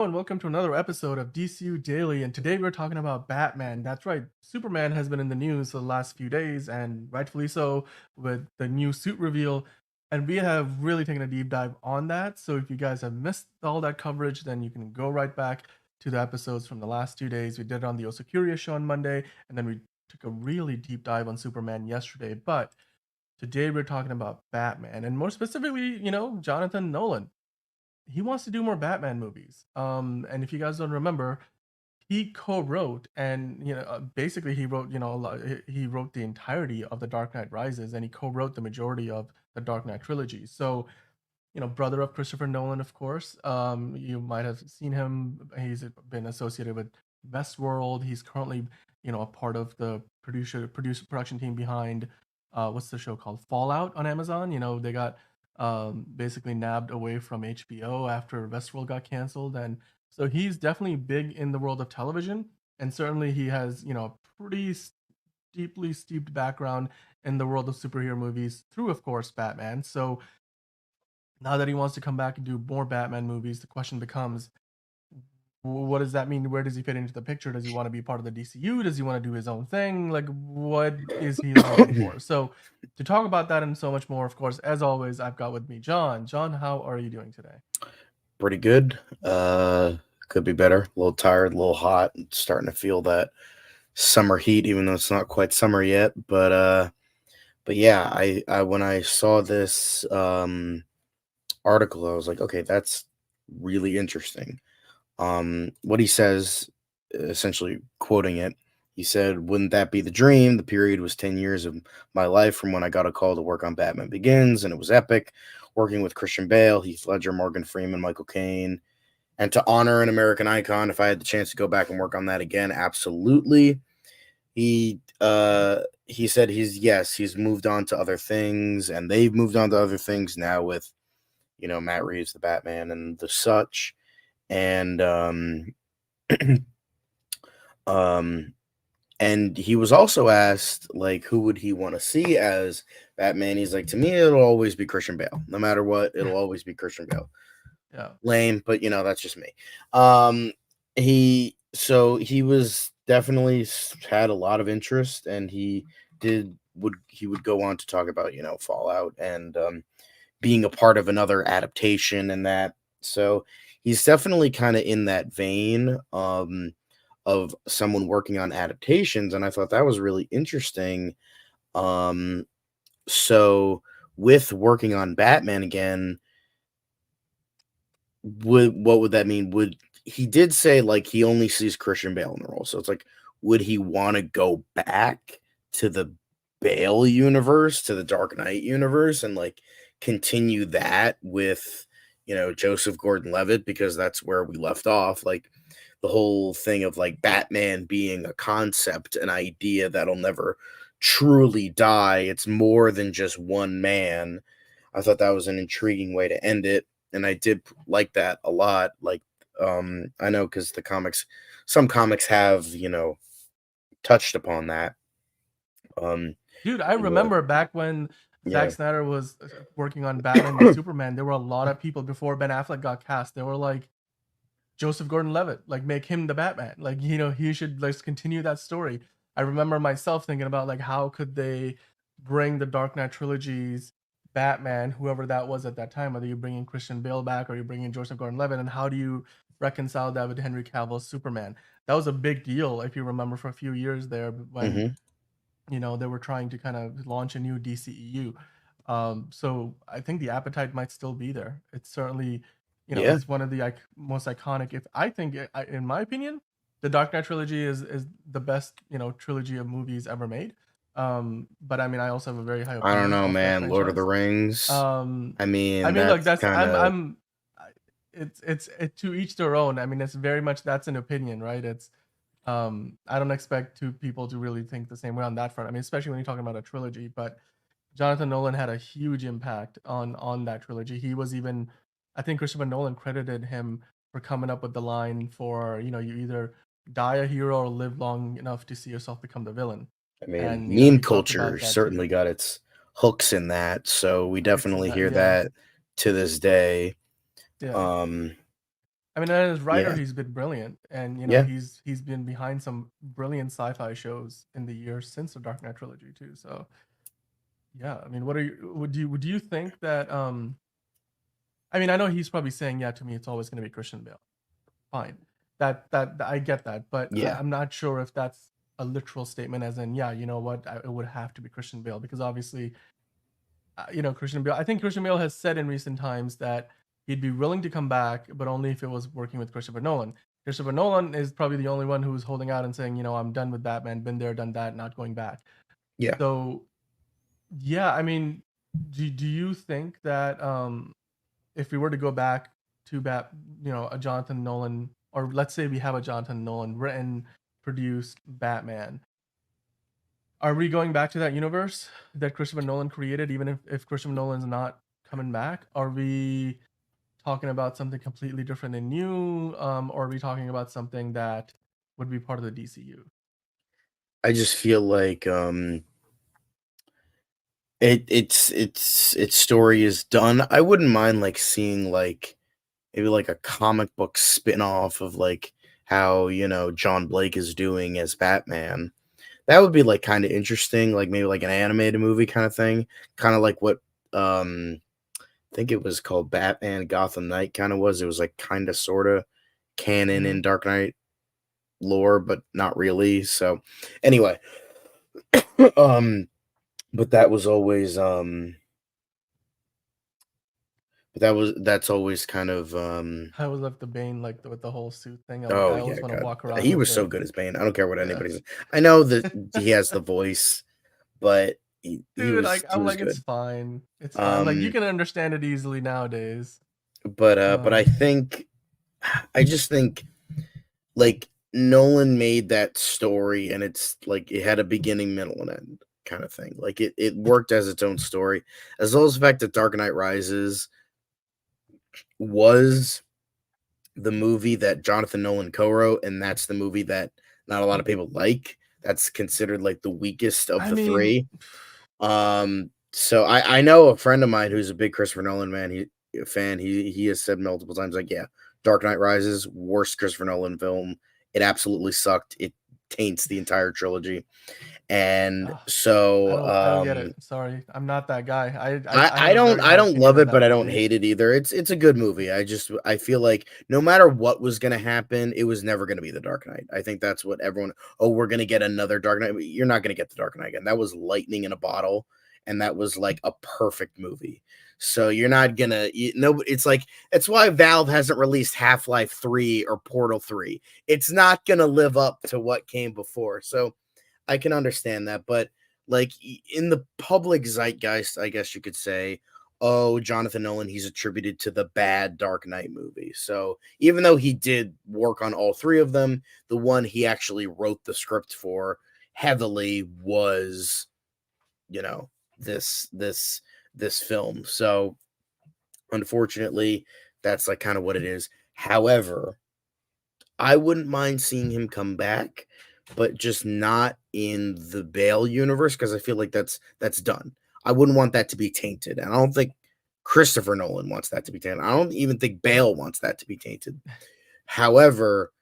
And welcome to another episode of DCU Daily. And today we're talking about Batman. That's right, Superman has been in the news for the last few days, and rightfully so, with the new suit reveal. And we have really taken a deep dive on that. So if you guys have missed all that coverage, then you can go right back to the episodes from the last 2 days. We did it on the Osa Curious show on Monday, and then we took a really deep dive on Superman yesterday. But today we're talking about Batman, and more specifically, Jonathan Nolan. He wants to do more Batman movies. And if you guys don't remember, he co-wrote and basically he wrote a lot, he wrote the entirety of the Dark Knight Rises, and he co-wrote the majority of the Dark Knight trilogy. So brother of Christopher Nolan, of course. You might have seen him. He's been associated with Westworld. He's currently a part of the production team behind what's the show called, Fallout, on Amazon. They got basically nabbed away from HBO after Westworld got canceled, and so he's definitely big in the world of television, and certainly he has pretty deeply steeped background in the world of superhero movies through, of course, Batman. So now that he wants to come back and do more Batman movies, the question becomes, what does that mean? Where does he fit into the picture? Does he want to be part of the DCU? Does he want to do his own thing? Like, what is he looking for? So, to talk about that and so much more, of course, as always, I've got with me John. John, how are you doing today? Pretty good. Could be better. A little tired, a little hot. Starting to feel that summer heat, even though it's not quite summer yet. But yeah, I when I saw this article, I was like, okay, that's really interesting. What he says, essentially quoting it, he said, "Wouldn't that be the dream? The period was 10 years of my life from when I got a call to work on Batman Begins, and it was epic. Working with Christian Bale, Heath Ledger, Morgan Freeman, Michael Caine, and to honor an American icon, if I had the chance to go back and work on that again, absolutely." He said he's moved on to other things, and they've moved on to other things now with Matt Reeves, the Batman, and the such. And um and he was also asked, like, who would he want to see as Batman. He's like, to me, it'll always be Christian Bale. No matter what, it'll always be Christian Bale. Yeah. Lame, but that's just me. He was definitely had a lot of interest, and he would go on to talk about Fallout and being a part of another adaptation and that. So he's definitely kind of in that vein of someone working on adaptations, and I thought that was really interesting. Um, so with working on Batman again, what would that mean? Would he did say like he only sees Christian Bale in the role, so it's like, would he want to go back to the Bale universe, to the Dark Knight universe, and like continue that with Joseph Gordon-Levitt, because that's where we left off, like the whole thing of like Batman being a concept, an idea that'll never truly die. It's more than just one man. I thought that was an intriguing way to end it, and I did like that a lot. Like, I know because some comics have touched upon that. Dude, I And remember back when Zack yeah, Snyder was working on Batman v Superman, there were a lot of people before Ben Affleck got cast. They were like, Joseph Gordon-Levitt, like, make him the Batman. Like, he should, like, continue that story. I remember myself thinking about, like, how could they bring the Dark Knight trilogy's Batman, whoever that was at that time, whether you bring in Christian Bale back or you bring in Joseph Gordon-Levitt, and how do you reconcile that with Henry Cavill's Superman? That was a big deal, if you remember, for a few years there when hmm they were trying to kind of launch a new DCEU. So I think the appetite might still be there. It's certainly, yeah. it's one of the most iconic. If I think, in my opinion, the Dark Knight trilogy is the best trilogy of movies ever made. But I mean, I also have a very high I don't opinion know, of that man. Lord of the franchise. Rings. Um, I I mean, mean, look, that's that's kind of it's to each their own. I mean, it's very much, that's an opinion, right? It's I don't expect two people to really think the same way on that front. I mean, especially when you're talking about a trilogy. But Jonathan Nolan had a huge impact on that trilogy. He was even, I think Christopher Nolan credited him for coming up with the line for, you either die a hero or live long enough to see yourself become the villain. I mean, And meme he talked culture about that certainly too. got its hooks in that, so we Hooks in definitely that, hear yeah, that to this day. yeah. Um, I mean, as a writer, Yeah. he's been brilliant, and Yeah. he's been behind some brilliant sci-fi shows in the years since the Dark Knight trilogy too. So yeah, I mean, what are you? Would you think that? I mean, I know he's probably saying, yeah, to me, it's always going to be Christian Bale. Fine, I get that, but Yeah. I'm not sure if that's a literal statement, as in, yeah, you know what, it would have to be Christian Bale because obviously, Christian Bale. I think Christian Bale has said in recent times that he'd be willing to come back, but only if it was working with Christopher Nolan. Christopher Nolan is probably the only one who's holding out and saying, I'm done with Batman, been there, done that, not going back. Yeah. So yeah, I mean, do you think that if we were to go back to a Jonathan Nolan, or let's say we have a Jonathan Nolan written, produced Batman, are we going back to that universe that Christopher Nolan created, even if Christopher Nolan's not coming back? Are we talking about something completely different and new, or are we talking about something that would be part of the DCU? I just feel like its story is done. I wouldn't mind like seeing like maybe like a comic book spin-off of like how, John Blake is doing as Batman. That would be like kind of interesting, like maybe like an animated movie kind of thing, kind of like what I think it was called Batman Gotham Knight kind of was. It was like kind of sort of canon Mm-hmm. in Dark Knight lore, but not really. So anyway, um but that was always that's always kind of I was left the Bane like with the whole suit thing. I'm like, oh I yeah, always want to god. walk around He with was so the good as Bane. I don't care what yeah. anybody says. I know that he has the voice, but he Dude, was like he I'm was like, it's good. fine. It's fine. Like you Um can understand it easily nowadays. but I Um think I just think like Nolan made that story and it's like it had a beginning, middle, and end kind of thing. Like it worked as its own story. As well as the fact that Dark Knight Rises was the movie that Jonathan Nolan co-wrote, and that's the movie that not a lot of people like. That's considered like the weakest of I the mean, three. So I know a friend of mine who's a big Christopher Nolan fan. He has said multiple times like, yeah, Dark Knight Rises, worst Christopher Nolan film. It absolutely sucked. It taints the entire trilogy. And so I don't get it. Sorry. I'm not that guy. I I have a don't very I high don't opinion love of it, that but I don't movie. hate it either. It's a good movie. I feel like no matter what was gonna happen, it was never gonna be the Dark Knight. I think that's what everyone. Oh, we're gonna get another Dark Knight. You're not gonna get the Dark Knight again. That was lightning in a bottle, and that was like a perfect movie. So you're not gonna no. It's like it's why Valve hasn't released Half-Life 3 or Portal 3. It's not gonna live up to what came before. So I can understand that, but like in the public zeitgeist, I guess you could say, oh, Jonathan Nolan, he's attributed to the bad Dark Knight movie. So even though he did work on all three of them, the one he actually wrote the script for heavily was, you know, this film. So unfortunately, that's like kind of what it is. However, I wouldn't mind seeing him come back, but just not in the Bale universe because I feel like that's done. I wouldn't want that to be tainted, and I don't think Christopher Nolan wants that to be tainted. I don't even think Bale wants that to be tainted. However,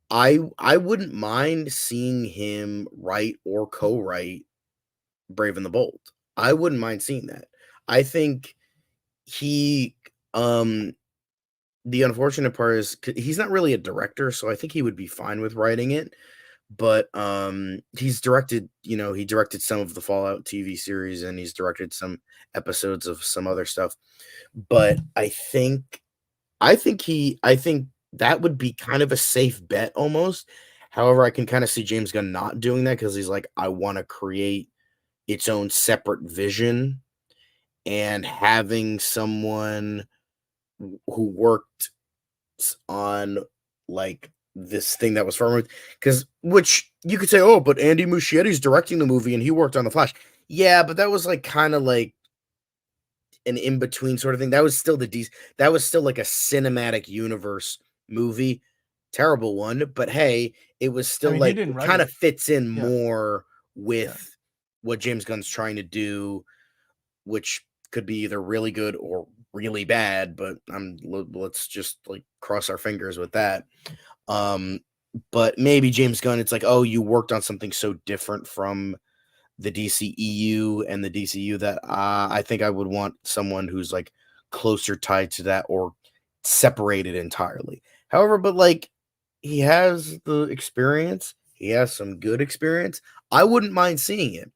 I wouldn't mind seeing him write or co-write Brave and the Bold. I wouldn't mind seeing that. I think he the unfortunate part is he's not really a director, so I think he would be fine with writing it. But he's directed, he directed some of the Fallout TV series and he's directed some episodes of some other stuff. But I think that would be kind of a safe bet almost. However, I can kind of see James Gunn not doing that because he's like, I want to create its own separate vision and having someone who worked on like this thing that was firm because which you could say, oh, but Andy Muschietti's directing the movie and he worked on the Flash. Yeah, but that was like kind of like an in-between sort of thing. That was still that was still like a cinematic universe movie. Terrible one, but hey, it was I still mean, he like didn't it write kind of it. fits in Yeah. more Yeah. with what James Gunn's trying to do, which could be either really good or really bad, but let's just like cross our fingers with that. Um, but maybe James Gunn, it's like, oh, you worked on something so different from the DCEU and the DCU that I think I would want someone who's like closer tied to that or separated entirely. However, but like he has the experience, he has some good experience. I wouldn't mind seeing it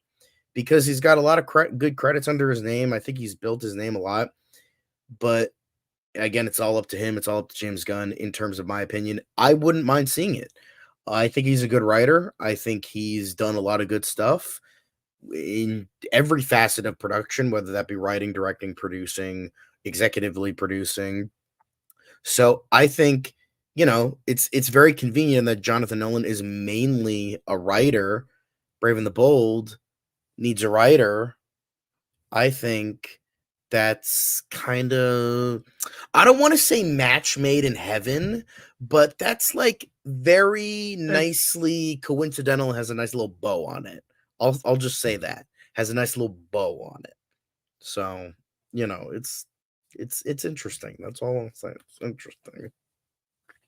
because he's got a lot of good credits under his name. I think he's built his name a lot, but again, it's all up to him. It's all up to James Gunn in terms of my opinion. I wouldn't mind seeing it. I think he's a good writer. I think he's done a lot of good stuff in every facet of production, whether that be writing, directing, producing, executively producing. So I think, it's very convenient that Jonathan Nolan is mainly a writer. Brave and the Bold needs a writer. I think that's kind of, I don't want to say match made in heaven, but that's like very It's nicely coincidental, has a nice little bow on it. I'll just say that. Has a nice little bow on it. So, it's interesting. That's all I'm saying. It's interesting.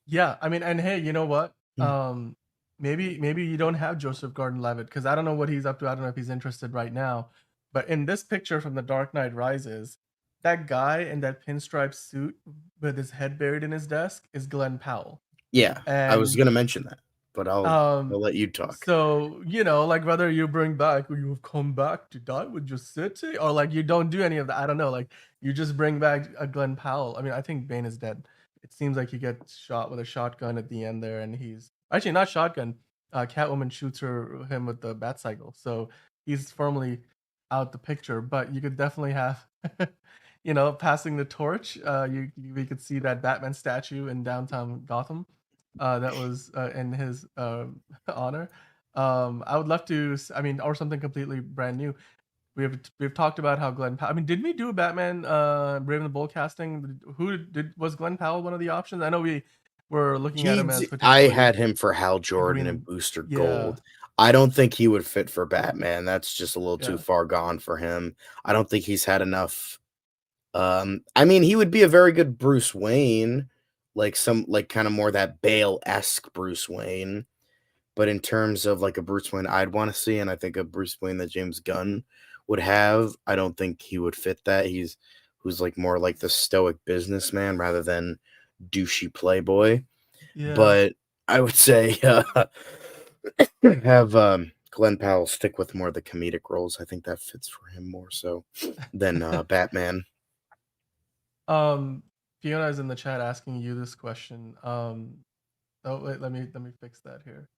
Yeah, I mean, and hey, you know what? Hmm. Maybe you don't have Joseph Gordon-Levitt because I don't know what he's up to. I don't know if he's interested right now. But in this picture from The Dark Knight Rises, that guy in that pinstripe suit with his head buried in his desk is Glenn Powell. Yeah, I was And gonna mention that, but I'll um, let you talk. so like whether you bring back or you have come back to die with your city, or like you don't do any of that. I don't know. Like you just bring back a Glenn Powell. I mean, I think Bane is dead. It seems like he gets shot with a shotgun at the end there, and he's actually not shotgun. Catwoman shoots him with the bat cycle, so he's firmly out the picture. But you could definitely have, passing the torch. We could see that Batman statue in downtown Gotham that was in his honor. I would love to. I mean, or something completely brand new. We've talked about how Glenn. I mean, did we do a Batman Brave and the Bold casting? Who did was Glenn Powell one of the options? I know we were looking at him as I potentially had him for Hal a Jordan and green. Booster Yeah, Gold. I don't think he would fit for Batman. That's just a little too yeah, far gone for him. I don't think he's had enough. I mean, he would be a very good Bruce Wayne, like kind of more that Bale-esque Bruce Wayne. But in terms of like a Bruce Wayne I'd want to see, and I think a Bruce Wayne that James Gunn would have, I don't think he would fit that. Who's like more like the stoic businessman rather than douchey playboy. yeah. But I would say have Glenn Powell stick with more of the comedic roles. I think that fits for him more so than Batman. Um, Fiona is in the chat asking you this question. Oh wait, let me fix that here.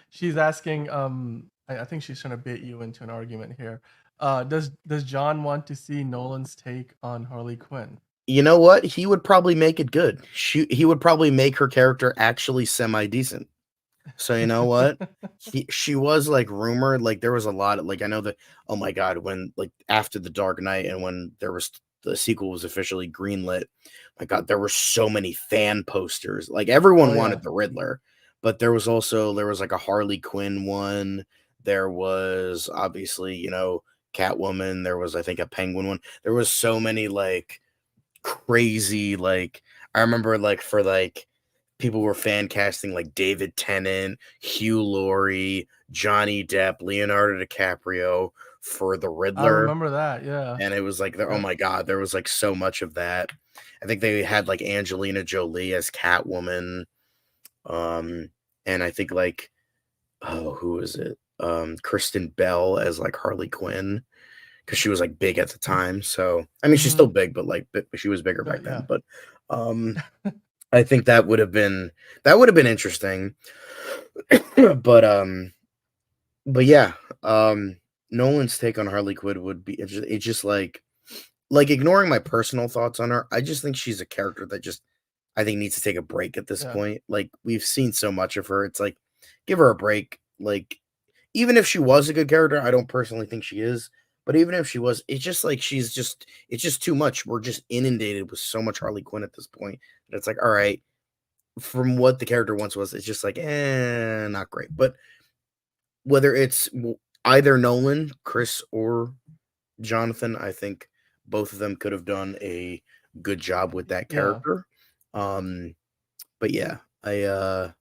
She's asking, I think she's trying to bait you into an argument here. Does John want to see Nolan's take on Harley Quinn? You know what? He would probably make it good. He would probably make her character actually semi decent. So you know what? She was like rumored, like there was a lot of like I know that, oh my god, when like after the Dark Knight and when there was the sequel was officially greenlit, my god, there were so many fan posters. Like Oh everyone yeah. wanted the Riddler, but there was like a Harley Quinn one. There was obviously, Catwoman, there was I think a Penguin one. There was so many like crazy like I remember like for like people were fan casting like David Tennant, Hugh Laurie, Johnny Depp, Leonardo DiCaprio for the I Riddler, remember that. Yeah. and it was like, oh Yeah. my god, there was like so much of that. I think they had like Angelina Jolie as Catwoman, um, and I think like, oh, who was it? Kristen Bell as like Harley Quinn because she was like big at the time. So I mean, she's still Hmm. big, but like, she was bigger back then. Yeah. But um, I think that would have been interesting. but but yeah, Nolan's take on Harley Quinn would be it's just like ignoring my personal thoughts on her. I just think she's a character that just I think needs to take a break at this Yeah. point. Like we've seen so much of her. It's like give her a break. Like even if she was a good character, I don't personally think she is. But even if she was, it's just like it's just too much. We're just inundated with so much Harley Quinn at this point that it's like, all right, from what the character once was, it's just like, not great. But whether it's, either Nolan, Chris, or Jonathan. I think both of them could have done a good job with that Yeah. character. Um, but yeah, I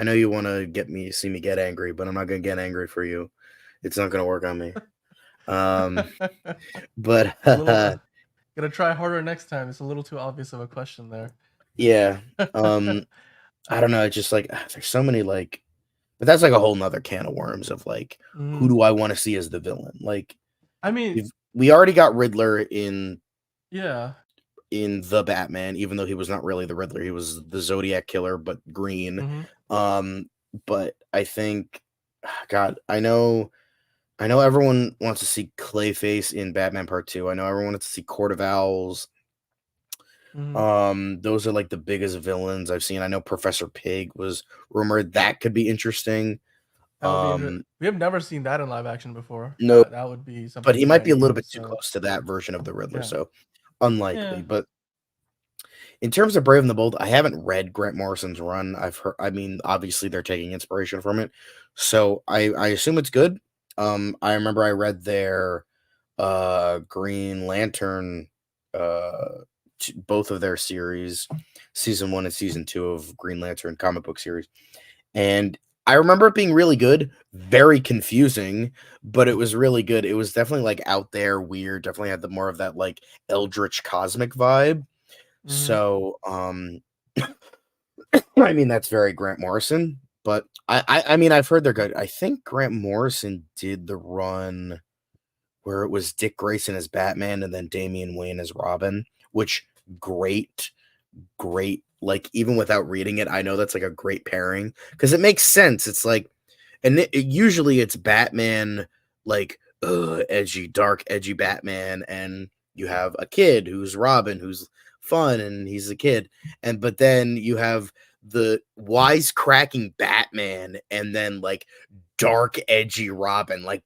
know you want to see me get angry, but I'm not gonna get angry for you. It's not gonna work on me. Um, but A little gotta try harder next time. It's a little too obvious of a question there. yeah, I don't know. It's just like there's so many but that's like a whole nother can of worms of like who Mhm. do I want to see as the villain? Like I mean, we already got Riddler yeah. in the Batman, even though he was not really the Riddler. He was the Zodiac killer, but green. Mhm. Um, but I think, God, I know everyone wants to see Clayface in Batman Part Two. I know everyone wants to see Court of Owls. Mhm. Those are like the biggest villains I've seen. I know Professor Pig was rumored that could be interesting. That would be Um, we have never seen that in live action before. no, That would be but something he might be a brand little new. bit too So close to that version of the Riddler, yeah. so unlikely. Yeah. But in terms of Brave and the Bold, I haven't read Grant Morrison's run. I've heard, I mean, obviously they're taking inspiration from it, so I assume it's good. I remember I read their Green Lantern, both of their series, season 1 and season 2 of Green Lantern comic book series, and I remember it being really good, very confusing, but it was really good. It was definitely like out there, weird. Definitely had the more of that like eldritch cosmic vibe. Mhm. So, I mean, that's very Grant Morrison, but I mean, I've heard they're good. I think Grant Morrison did the run where it was Dick Grayson as Batman and then Damian Wayne as Robin, which great, great. Like even without reading it, I know that's like a great pairing because it makes sense. It's like, and usually it's Batman, like edgy, dark, edgy Batman, and you have a kid who's Robin, who's fun, and he's a kid, and but then you have the wisecracking Batman, and then like dark, edgy Robin. Like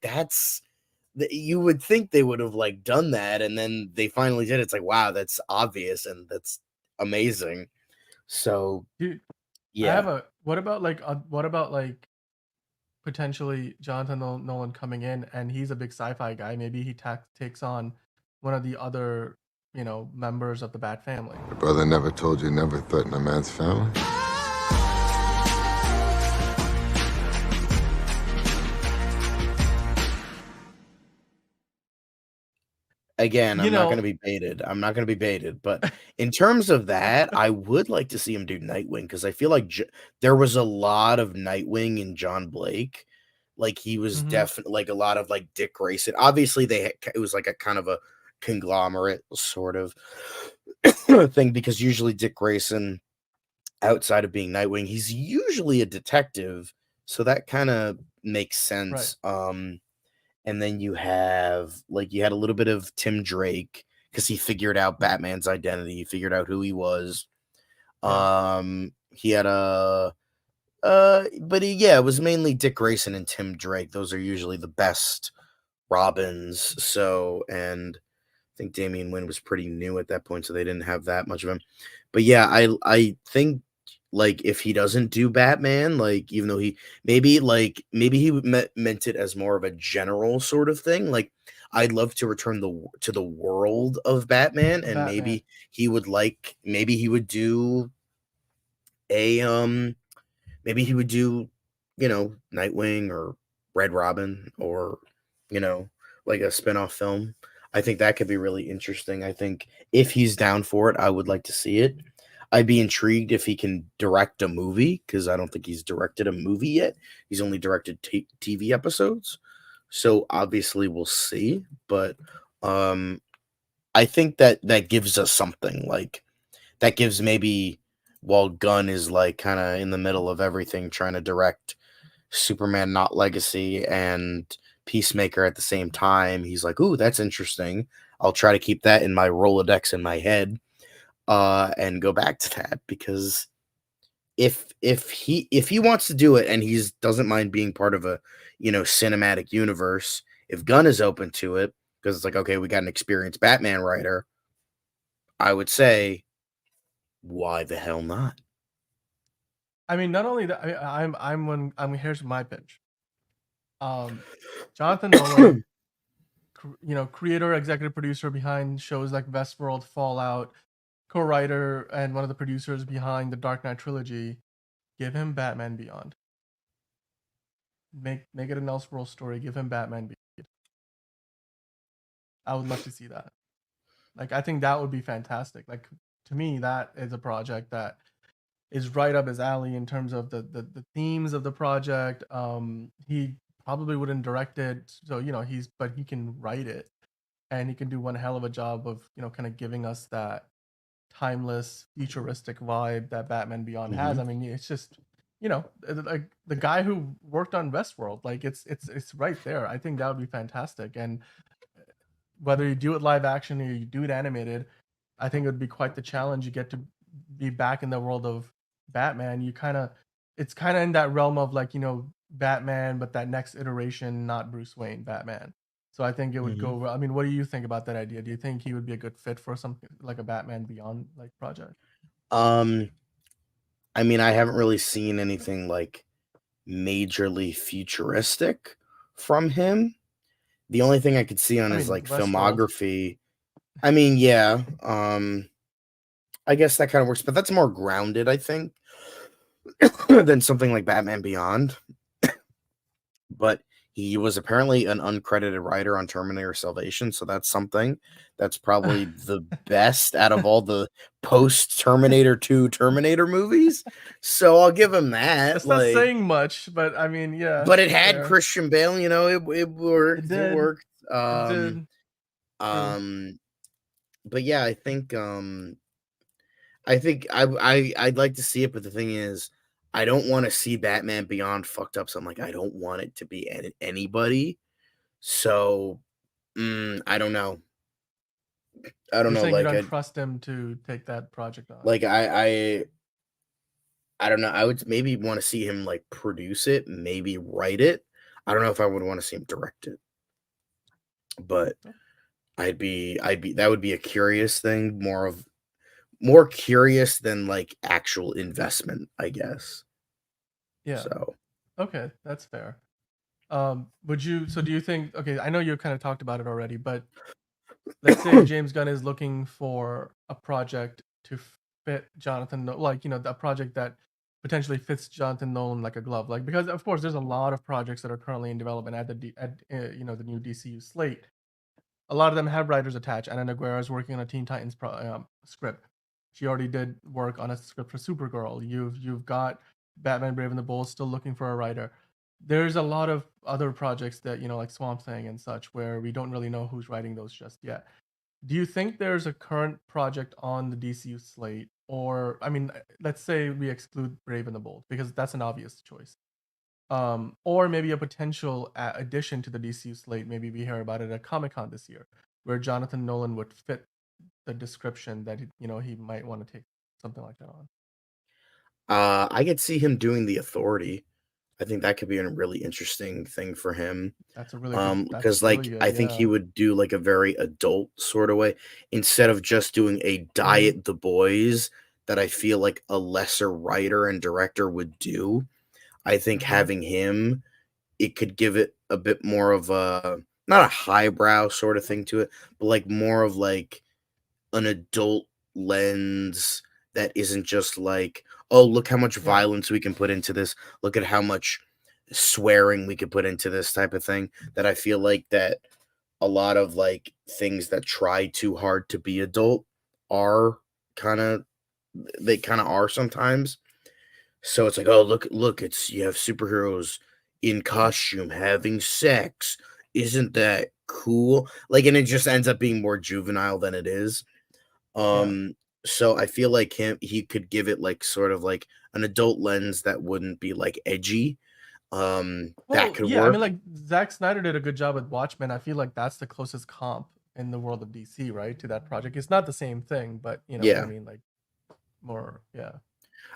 you would think they would have like done that, and then they finally did. It's like wow, that's obvious and that's amazing. So Dude, I have yeah, a what about like potentially Jonathan Nolan coming in and he's a big sci-fi guy. Maybe he takes on one of the other, members of the Bat family. Your brother never told you never threaten a man's family? again, You I'm not going know, to be baited. I'm not going to be baited. But in terms of that, I would like to see him do Nightwing because I feel like there was a lot of Nightwing in John Blake. Like he was mhm, definitely like a lot of like Dick Grayson. Obviously, it was like a kind of a conglomerate sort of thing because usually Dick Grayson, outside of being Nightwing, he's usually a detective, so that kind of makes right. sense. And then you had a little bit of Tim Drake because he figured out Batman's identity, he figured out who he was. Yeah. He had but it was mainly Dick Grayson and Tim Drake. Those are usually the best Robins. So, and I think Damian Wynn was pretty new at that point, so they didn't have that much of him. But yeah, I think like if he doesn't do Batman, like even though maybe he meant it as more of a general sort of thing. Like I'd love to return to the world of Batman, The and Batman. maybe he would do a maybe he would do Nightwing or Red Robin or like a spin-off film. I think that could be really interesting. I think if he's down for it, I would like to see it. I'd be intrigued if he can direct a movie because I don't think he's directed a movie yet. He's only directed TV episodes. So obviously we'll see, but um I think that gives us something like that gives maybe while Gunn is like kind of in the middle of everything trying to direct Superman Not Legacy and Peacemaker at the same time. He's like, "Ooh, that's interesting. I'll try to keep that in my Rolodex in my head and go back to that because if he wants to do it and he's doesn't mind being part of a, cinematic universe, if Gunn is open to it because it's like, okay, we got an experienced Batman writer, I would say, why the hell not? I mean, not only that, here's my pitch. Jonathan Nolan, creator, executive producer behind shows like Westworld, Fallout, co-writer, and one of the producers behind the Dark Knight trilogy. Give him Batman Beyond. Make it an Elseworld story. Give him Batman Beyond. I would love to see that. Like, I think that would be fantastic. Like, to me, that is a project that is right up his alley in terms of the themes of the project. He probably wouldn't direct it, so but he can write it, and he can do one hell of a job of kind of giving us that timeless, futuristic vibe that Batman Beyond has. I mean, it's just like the guy who worked on Westworld. Like, it's right there. I think that would be fantastic. And whether you do it live action or you do it animated, I think it would be quite the challenge. You get to be back in the world of Batman. It's kind of in that realm of like Batman, but that next iteration, not Bruce Wayne Batman. So I think it would go well. I mean, what do you think about that idea? Do you think he would be a good fit for something like a Batman Beyond like project? I mean, I haven't really seen anything like majorly futuristic from him. The only thing I could see on his like Westworld. filmography, I mean, yeah, I guess that kind of works, but that's more grounded, I think, than something like Batman Beyond. But he was apparently an uncredited writer on Terminator Salvation, so that's something. That's probably the best out of all the post Terminator 2 Terminator movies. So I'll give him that. That's not saying much, but I mean, yeah. But it had fair. Christian Bale, it worked. It did. It worked. It did. But yeah, I think I'd like to see it, but the thing is, I don't want to see Batman Beyond fucked up. So I'm like, I don't want it to be anybody. So I don't know. I don't You're know. saying you Like, don't trust him to take that project on. like I don't know. I would maybe want to see him like produce it, maybe write it. I don't know if I would want to see him direct it, but that would be a curious thing, more curious than like actual investment, I guess. Yeah. So okay, that's fair. Do you think, okay, I know you kind of talked about it already, but let's say James Gunn is looking for a project to fit Jonathan, like, a project that potentially fits Jonathan Nolan like a glove, like, because of course there's a lot of projects that are currently in development at the new DCU slate. A lot of them have writers attached. Anna Naguera is working on a Teen Titans script. She already did work on a script for Supergirl. You've got Batman Brave and the Bold still looking for a writer. There's a lot of other projects that like Swamp Thing and such where we don't really know who's writing those just yet. Do you think there's a current project on the DCU slate, or I mean, let's say we exclude Brave and the Bold because that's an obvious choice, or maybe a potential addition to the DCU slate? Maybe we hear about it at Comic-Con this year, where Jonathan Nolan would fit the description that he might want to take something like that on. I could see him doing The Authority. I think that could be a really interesting thing for him. That's a really good. Because like I think he would do like a very adult sort of way instead of just doing a Diet the Boys that I feel like a lesser writer and director would do. I think having him, it could give it a bit more of a not a highbrow sort of thing to it, but like more of like an adult lens that isn't just like, oh, look how much violence we can put into this. Look at how much swearing we could put into this type of thing. That I feel like that a lot of like things that try too hard to be adult are they kind of are sometimes. So it's like, oh, look, you have superheroes in costume having sex. Isn't that cool? Like, and it just ends up being more juvenile than it is. So I feel like he could give it like sort of like an adult lens that wouldn't be like edgy. That could work. I mean, like Zack Snyder did a good job with Watchmen. I feel like that's the closest comp in the world of DC, right, to that project. It's not the same thing, but what I mean, like more,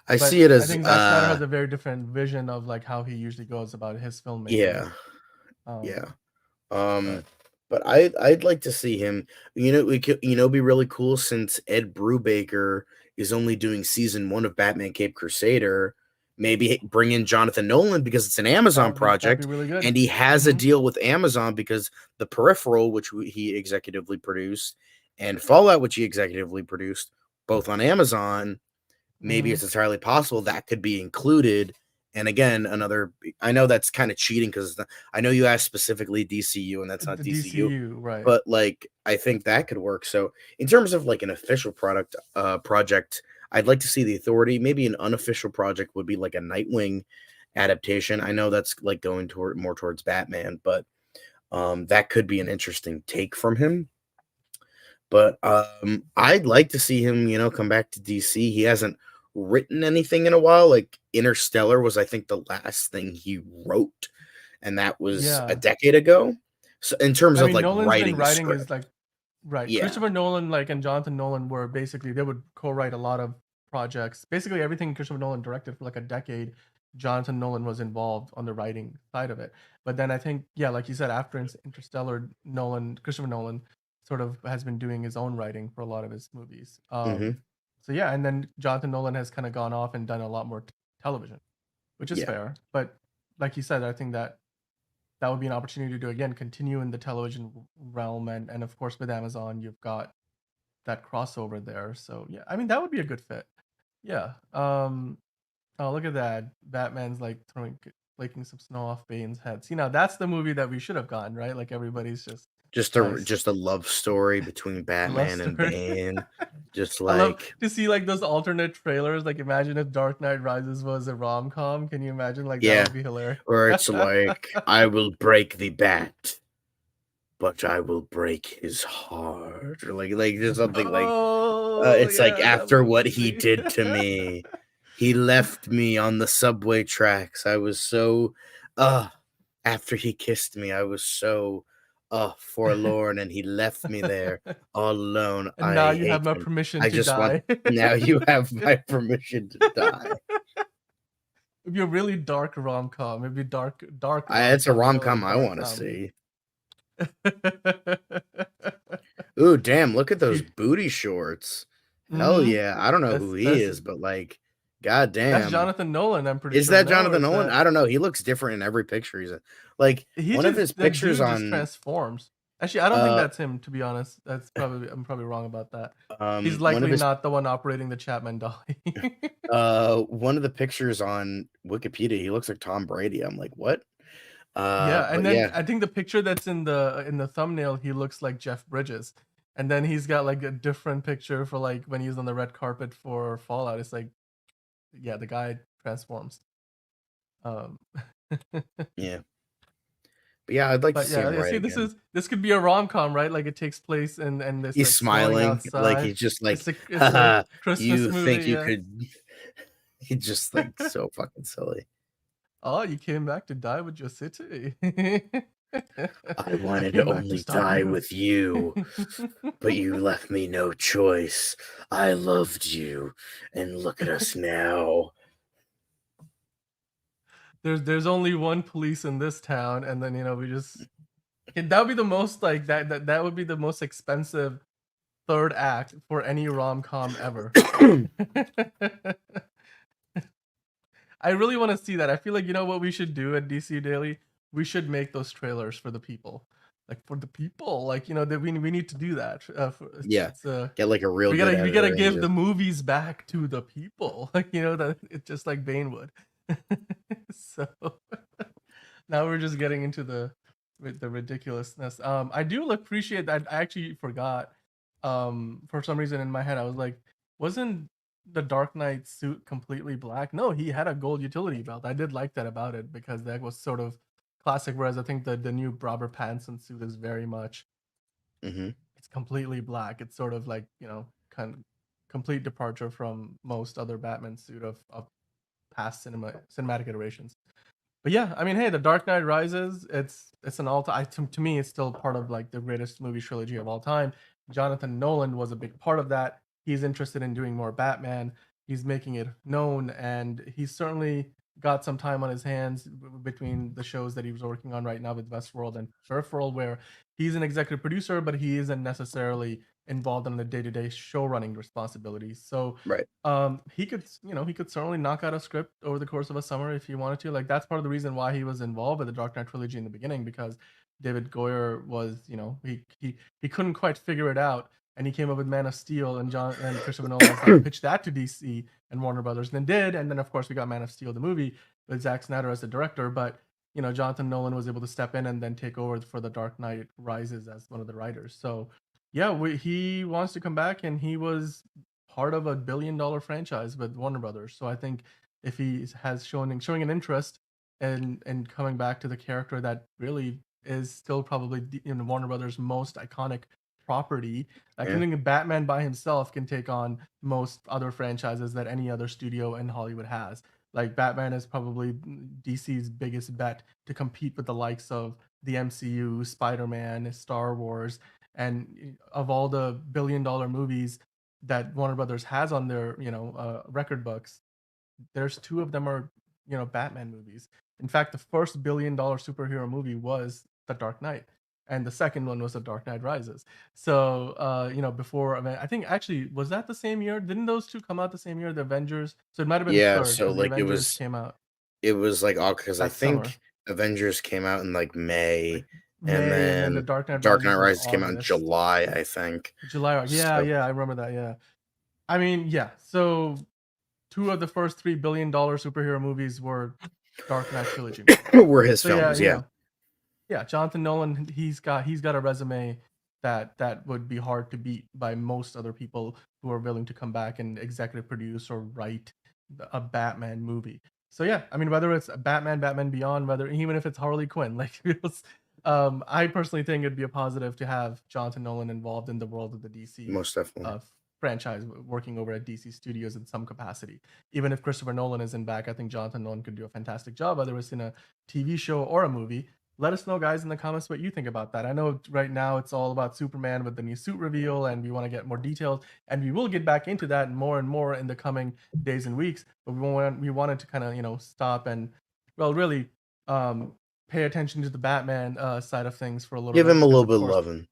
I see it as I think Zack Snyder has a very different vision of like how he usually goes about his filmmaking. But I'd like to see him. We could be really cool since Ed Brubaker is only doing season 1 of Batman Cape Crusader. maybe bring in Jonathan Nolan because it's an Amazon That'd be project, really good. and he has a Mhm. deal with Amazon because The Peripheral, which he executively produced, and Fallout, which he executively produced, both on Amazon. Maybe Mhm. it's entirely possible that could be included. And again, I know that's kind of cheating because I know you asked specifically DCU, and that's not The DCU, DCU, right. but like I think that could work. So in terms of like an official project, I'd like to see the Authority. Maybe an unofficial project would be like a Nightwing adaptation. I know that's like going more towards Batman, but that could be an interesting take from him. But I'd like to see him, come back to DC. He hasn't written anything in a while. Like Interstellar was, I think, the last thing he wrote, and that was a Yeah. decade ago. So in terms I of mean, like Nolan's been writing a writing script, his like right. yeah. Christopher Nolan, like, and Jonathan Nolan were basically they would co-write a lot of projects. Basically, everything Christopher Nolan directed for like a decade, Jonathan Nolan was involved on the writing side of it. But then I think, yeah, like you said, after Interstellar, Christopher Nolan, sort of has been doing his own writing for a lot of his movies. Hmm. So yeah, and then Jonathan Nolan has kind of gone off and done a lot more television, which is Yeah. fair. But like you said, I think that would be an opportunity to again continue in the television realm, and of course with Amazon you've got that crossover there. So yeah, I mean that would be a good fit. Yeah. Oh, look at that. Batman's like flaking some snow off Bane's head. See, now that's the movie that we should have gotten, right? Like everybody's just nice. Just a love story between A love Batman and story. Bane. Just I love like, to see like those alternate trailers. Like imagine if Dark Knight Rises was a rom-com. Can you imagine? Like that yeah, would be hilarious. or it's like, I will break the bat, but I will break his heart, or like just something like Oh it's like yeah, that after what he movie. did to me, he left me on the subway tracks. I was so after he kissed me, I was so forlorn, and he left me there all alone. And now I you have hate my him. permission I to just want die. now you have my permission to die. It'd be a really dark rom-com. It'd be dark It's a rom-com, you know, rom-com like I dark want to comedy. see. Ooh, damn, look at those You booty shorts. Hell mhm. yeah. I don't know who That's he that's is, but like, god that's damn. Jonathan Nolan, I'm pretty Is sure, that no? Or Jonathan is Nolan? that I don't know. He looks different in every picture he's in. Like he one of just his that pictures dude just on transforms. Actually, I don't think uh that's him, to be honest. I'm probably wrong about that. He's one of likely his not the one operating the Chapman dolly. one of the pictures on Wikipedia, he looks like Tom Brady. I'm like, what? Yeah, and But then yeah. I think the picture that's in the thumbnail, he looks like Jeff Bridges. And then he's got like a different picture for like when he's on the red carpet for Fallout. It's like, yeah, the guy transforms. Um, Yeah. But yeah, I'd like to but see yeah, him you right see, again. this could be a rom com, right? Like it takes place and it's He's like snowing smiling, like outside. he's just like, It's a haha, Christmas you think movie, you yeah. could he's just like so fucking silly. Oh, you came back to die with your city. I I wanted to came back to only stop die you. with you, but you left me no choice. I loved you, and look at us now. There's only one police in this town, and then we just that would be the most like that would be the most expensive third act for any rom com ever. I really want to see that. I feel like what we should do at DC Daily. We should make those trailers for the people, like for the people. Like that we need to do that. Yeah, It's get like a real we good gotta editor and give the just movies back to the people. Like that it's just like Bane would. So now we're just getting into the ridiculousness. I do appreciate that. I actually forgot. For some reason in my head, I was like, wasn't the Dark Knight suit completely black? No, he had a gold utility belt. I did like that about it because that was sort of classic. Whereas I think the new Robert Pattinson suit is very much hmm it's completely black. It's sort of like kind of complete departure from most other Batman suit of past cinematic iterations. But yeah, I mean, hey, The Dark Knight Rises, it's an all time to me, it's still part of like the greatest movie trilogy of all time. Jonathan Nolan was a big part of that. He's interested in doing more Batman. He's making it known, and he's certainly got some time on his hands between the shows that he was working on right now with Westworld and Peripheral, where he's an executive producer, but he isn't necessarily involved in the day-to-day show running responsibilities. So Right. he could, he could certainly knock out a script over the course of a summer if he wanted to. Like that's part of the reason why he was involved with the Dark Knight trilogy in the beginning, because David Goyer was, he couldn't quite figure it out, and he came up with Man of Steel, and Christopher Nolan was like pitched that to DC and Warner Brothers, and then did, and then of course we got Man of Steel the movie with Zack Snyder as the director, but Jonathan Nolan was able to step in and then take over for the Dark Knight Rises as one of the writers. So yeah, he wants to come back, and he was part of a $1 billion franchise with Warner Brothers. So I think if he has showing an interest in coming back to the character that really is still probably Warner Brothers' most iconic property, I Yeah. think Batman by himself can take on most other franchises that any other studio in Hollywood has. Like Batman is probably DC's biggest bet to compete with the likes of the MCU, Spider-Man, Star Wars, and of all the $1 billion movies that Warner Brothers has on their record books, there's two of them are Batman movies. In fact, the first $1 billion superhero movie was The Dark Knight, and the second one was The Dark Knight Rises. So before, I think actually was that the same year? Didn't those two come out the same year? The Avengers. So it might have been Yeah, third so because the like Avengers came out it was like all because I that summer, think Avengers came out in like May, like and May, and then the then Dark Knight Dark Knight Rises was Rises came out in August. July, I think. July. Yeah, So yeah, I remember that. Yeah. I mean, yeah. So two of the first $3 billion superhero movies were Dark Knight trilogy movies. were his So yeah, films, yeah. yeah, Jonathan Nolan, he's got a resume that would be hard to beat by most other people who are willing to come back and executive produce or write a Batman movie. So yeah, I mean, whether it's Batman, Batman Beyond, whether even if it's Harley Quinn, like I personally think it'd be a positive to have Jonathan Nolan involved in the world of the DC Most definitely. franchise, working over at DC Studios in some capacity. Even if Christopher Nolan isn't back, I think Jonathan Nolan could do a fantastic job, whether it's in a TV show or a movie. Let us know, guys, in the comments what you think about that. I know right now it's all about Superman with the new suit reveal, and we want to get more details, and we will get back into that and more in the coming days and weeks. But we wanted to kind of stop and really pay attention to the Batman side of things for a little Give bit, him a because little of bit of course, loving.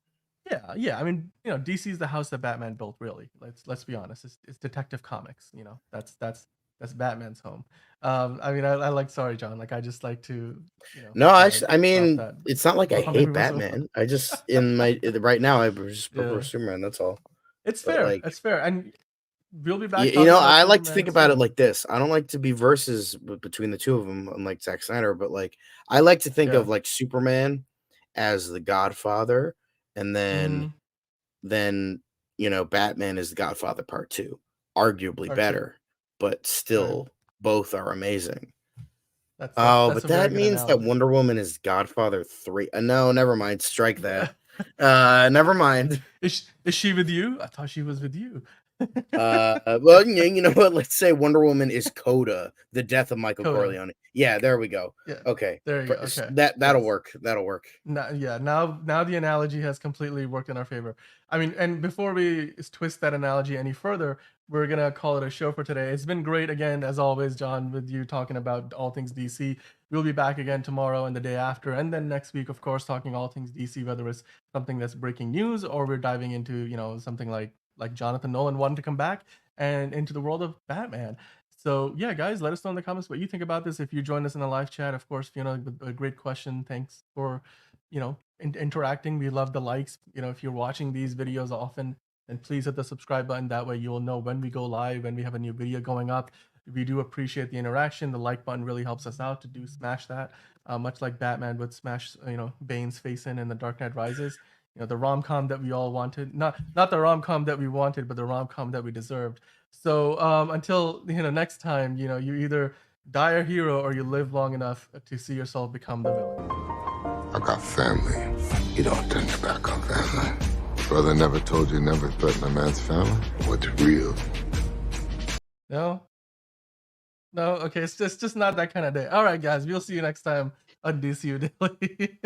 yeah. I mean, DC is the house that Batman built. Really, let's be honest. It's Detective Comics. That's Batman's home. I mean, I like. Sorry, John. Like, I just like to, No, kind of I drop mean, that. it's not like I Bomb hate everyone's so fun. Batman. I just right now I just prefer Yeah, Superman. That's all. it's But fair. like, It's fair, and we'll be back talking you know, about I like to Superman think about it soon. like this. I don't like to be versus between the two of them, unlike Zack Snyder. But like, I like to think Yeah. of like Superman as the Godfather, and Mm-hmm. then Batman is the Godfather Part 2, arguably Part 2. better, but still both are amazing. Oh, That's but a very that good means that analogy. Wonder Woman is Godfather 3. No, never mind. Strike that. Never mind. Is she with you? I thought she was with you. Well, you know what? Let's say Wonder Woman is Coda, the death of Michael Coda. Corleone. Yeah, there we go. Yeah. Okay, There you go. Okay. that'll Yes. work. That'll work. Now the analogy has completely worked in our favor. I mean, and before we twist that analogy any further, we're gonna call it a show for today. It's been great again, as always, John, with you talking about all things DC. We'll be back again tomorrow and the day after, and then next week, of course, talking all things DC, whether it's something that's breaking news or we're diving into something like Jonathan Nolan wanting to come back and into the world of Batman. So yeah, guys, let us know in the comments what you think about this. If you joined us in the live chat, of course, with a great question. Thanks for interacting. We love the likes. If you're watching these videos often, then please hit the subscribe button. That way you'll know when we go live, when we have a new video going up. We do appreciate the interaction. The like button really helps us out to smash that. Much like Batman would smash Bane's face in The Dark Knight Rises. The rom-com that we all wanted. Not the rom-com that we wanted, but the rom-com that we deserved. So until next time, you either die a hero or you live long enough to see yourself become the villain. I got family. You don't turn your back on family. Brother never told you never threaten a man's family? What's real? No? Okay, it's just not that kind of day. All right, guys, we'll see you next time on DCU Daily.